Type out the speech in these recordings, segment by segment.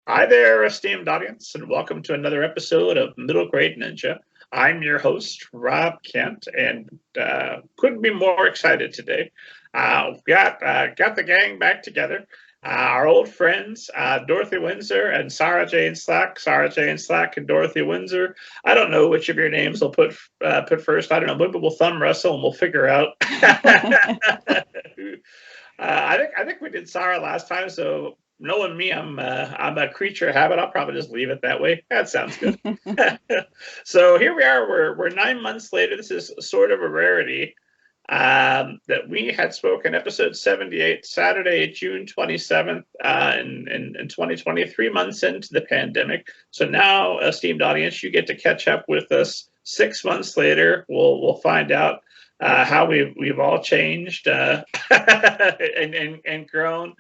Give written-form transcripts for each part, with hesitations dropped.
Hi there, esteemed audience, and welcome to another episode of Middle Grade Ninja. I'm your host, Rob Kent, and couldn't be more excited today. We've got the gang back together. Our old friends, Dorothy Winsor and Sara Jayne Slack. Sara Jayne Slack and Dorothy Winsor. I don't know which of your names we'll put first. I don't know. Maybe we'll thumb wrestle and we'll figure out. I think we did Sarah last time, so knowing me, I'm a creature of habit. I'll probably just leave it that way. That sounds good. So here we are. We're 9 months later. This is sort of a rarity that we had spoken episode 78, Saturday, June 27th, in 2020, 3 months into the pandemic. So now, esteemed audience, you get to catch up with us 6 months later. We'll find out how we've all changed and grown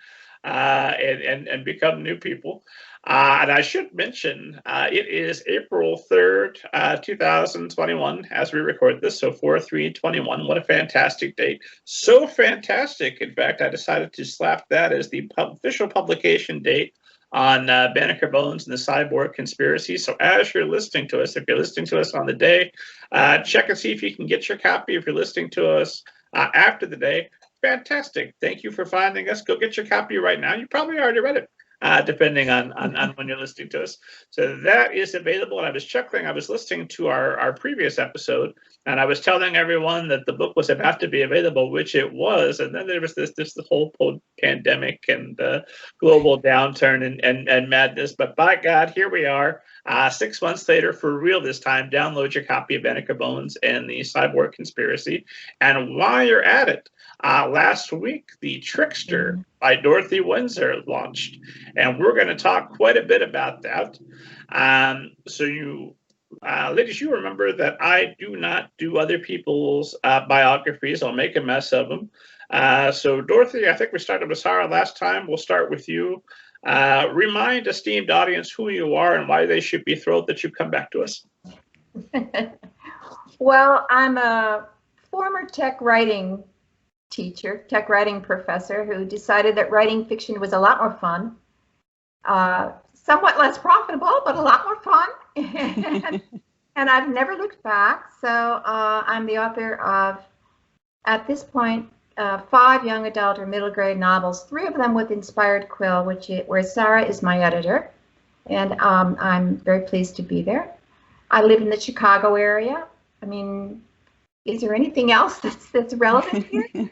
and become new people. And I should mention, it is April 3rd, 2021, as we record this, so 4/3/21. What a fantastic date. So fantastic, in fact, I decided to slap that as the official publication date on Banneker Bones and the Cyborg Conspiracy. So as you're listening to us, if you're listening to us on the day, check and see if you can get your copy. If you're listening to us after the day, fantastic. Thank you for finding us. Go get your copy right now. You probably already read it. Depending on when you're listening to us. So that is available. And I was chuckling. I was listening to our previous episode, and I was telling everyone that the book was about to be available, which it was. And then there was the whole pandemic and global downturn and madness. But by God, here we are. 6 months later, for real this time, download your copy of Banneker Bones and the Cyborg Conspiracy. And while you're at it, last week, The Trickster by Dorothy Winsor launched, and we're going to talk quite a bit about that. So you, ladies, you remember that I do not do other people's biographies. I'll make a mess of them. So Dorothy, I think we started with Sarah last time. We'll start with you. Remind esteemed audience who you are and why they should be thrilled that you've come back to us. Well, I'm a former tech writing teacher, tech writing professor who decided that writing fiction was a lot more fun, somewhat less profitable, but a lot more fun. And I've never looked back. So I'm the author of, at this point, 5 young adult or middle grade novels, 3 of them with Inspired Quill, where Sara is my editor. And I'm very pleased to be there. I live in the Chicago area. I mean, is there anything else that's relevant here?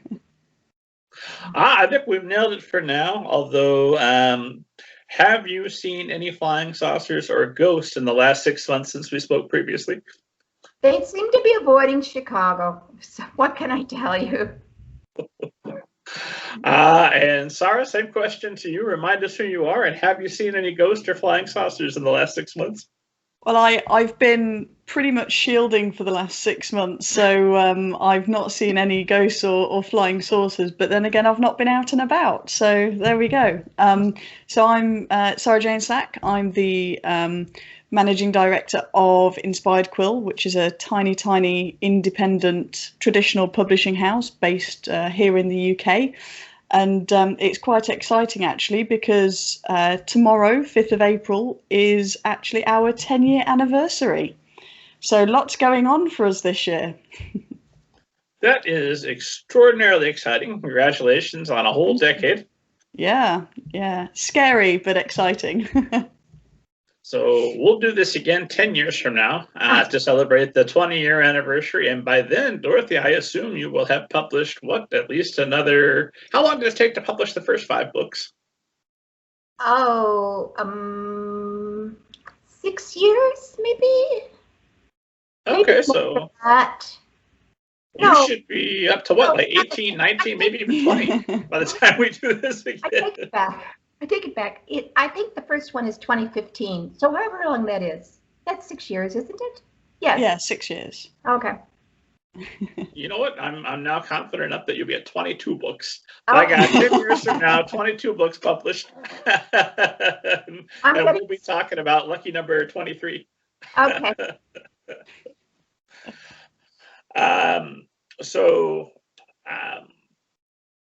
I think we've nailed it for now, although have you seen any flying saucers or ghosts in the last 6 months since we spoke previously? They seem to be avoiding Chicago. So what can I tell you? And Sarah, same question to you. Remind us who you are, and have you seen any ghosts or flying saucers in the last 6 months? Well, I've been pretty much shielding for the last 6 months, so I've not seen any ghosts or flying saucers, but then again, I've not been out and about, so there we go. So I'm Sara Jayne Slack. I'm the managing director of Inspired Quill, which is a tiny independent traditional publishing house based here in the UK. And it's quite exciting, actually, because tomorrow, 5th of April, is actually our 10-year anniversary. So lots going on for us this year. That is extraordinarily exciting. Congratulations on a whole decade. Yeah. Scary, but exciting. So we'll do this again 10 years from now to celebrate the 20-year anniversary. And by then, Dorothy, I assume you will have published, at least another... How long did it take to publish the first 5 books? Oh, 6 years, maybe? Okay, so you should be up to what, like 18, 19, maybe even 20 by the time we do this again. I take it back. I think the first one is 2015. So however long that is, that's 6 years, isn't it? Yes. Yeah, 6 years. Okay. You know what? I'm now confident enough that you'll be at 22 books. I got 10 years from now, 22 books published. And we'll be talking about lucky number 23. Okay.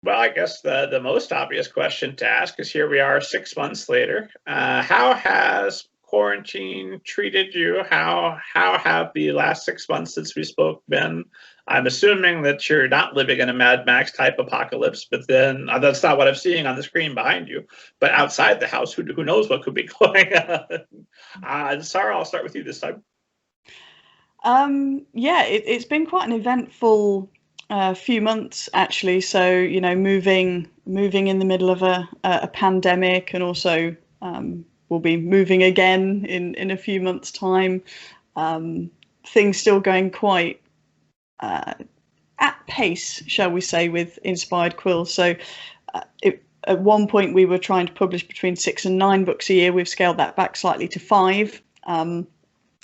Well, I guess the most obvious question to ask is, here we are 6 months later. How has quarantine treated you? How have the last 6 months since we spoke been? I'm assuming that you're not living in a Mad Max type apocalypse, but then that's not what I'm seeing on the screen behind you. But outside the house, who knows what could be going on? Sara, I'll start with you this time. Yeah, it's been quite an eventful few months actually. So moving in the middle of a pandemic, and also we'll be moving again in a few months' time. Things still going quite at pace, shall we say, with Inspired Quill. So at one point we were trying to publish between 6 and 9 books a year. We've scaled that back slightly to 5.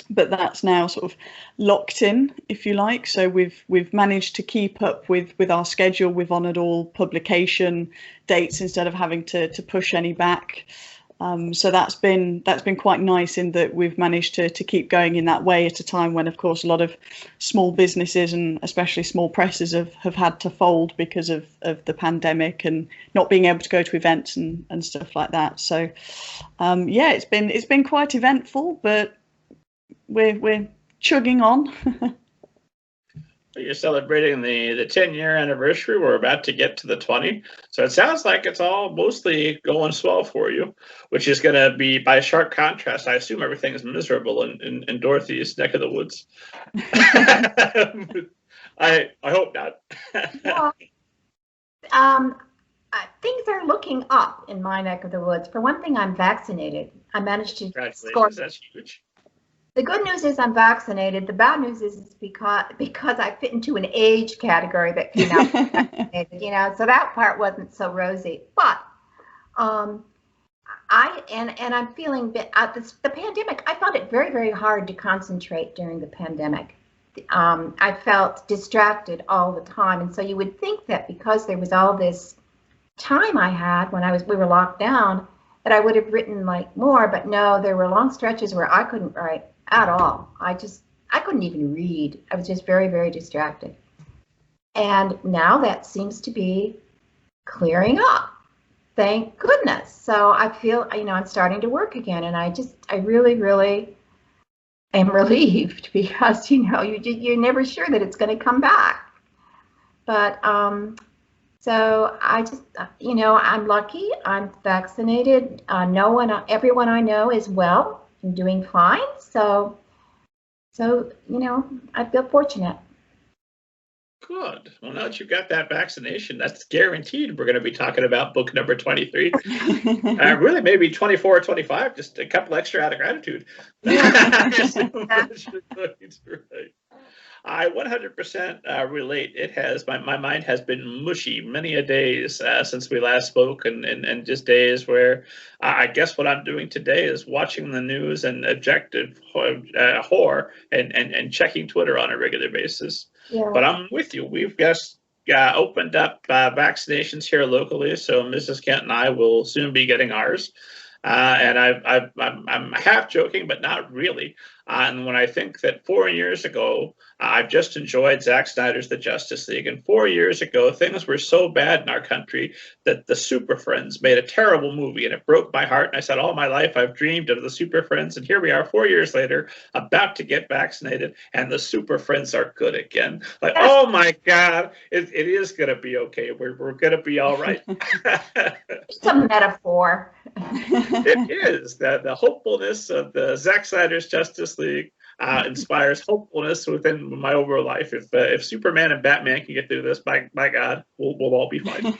But that's now sort of locked in, if you like. So we've managed to keep up with our schedule. We've honoured all publication dates instead of having to push any back. So that's been quite nice, in that we've managed to keep going in that way at a time when, of course, a lot of small businesses and especially small presses have had to fold because of the pandemic and not being able to go to events and stuff like that. So yeah, it's been quite eventful, but we're chugging on. You're celebrating the 10-year anniversary. We're about to get to the 20. So it sounds like it's all mostly going swell for you, which is going to be, by sharp contrast, I assume everything is miserable in Dorothy's neck of the woods. I hope not. Well, things are looking up in my neck of the woods. For one thing, I'm vaccinated. I managed to score. That's huge. The good news is I'm vaccinated. The bad news is because I fit into an age category that came out vaccinated, so that part wasn't so rosy. But I'm feeling the pandemic. I found it very, very hard to concentrate during the pandemic. I felt distracted all the time, and so you would think that because there was all this time I had when we were locked down, that I would have written like more. But no, there were long stretches where I couldn't write at all. I couldn't even read. I was just very, very distracted. And now that seems to be clearing up. Thank goodness. So I feel, I'm starting to work again, and I really, really am relieved, because, you're never sure that it's going to come back. But so I just, I'm lucky. I'm vaccinated. Everyone I know is well and doing fine. So I feel fortunate. Good. Well, now that you've got that vaccination, that's guaranteed we're going to be talking about book number 23. Really, maybe 24 or 25, just a couple extra out of gratitude. I 100% relate. It has, my mind has been mushy many a days since we last spoke, and just days where I guess what I'm doing today is watching the news and objective horror and checking Twitter on a regular basis. Yeah. But I'm with you. We've just opened up vaccinations here locally, so Mrs. Kent and I will soon be getting ours. And I'm half joking, but not really. And when I think that 4 years ago, I've just enjoyed Zack Snyder's The Justice League. And 4 years ago, things were so bad in our country that the Super Friends made a terrible movie, and it broke my heart. And I said, all my life, I've dreamed of the Super Friends. And here we are 4 years later, about to get vaccinated, and the Super Friends are good again. Like, oh my God, it is going to be okay. We're going to be all right. It's a metaphor. It is. The hopefulness of the Zack Snyder's Justice League inspires hopefulness within my overall life. If Superman and Batman can get through this, by God, we'll all be fine.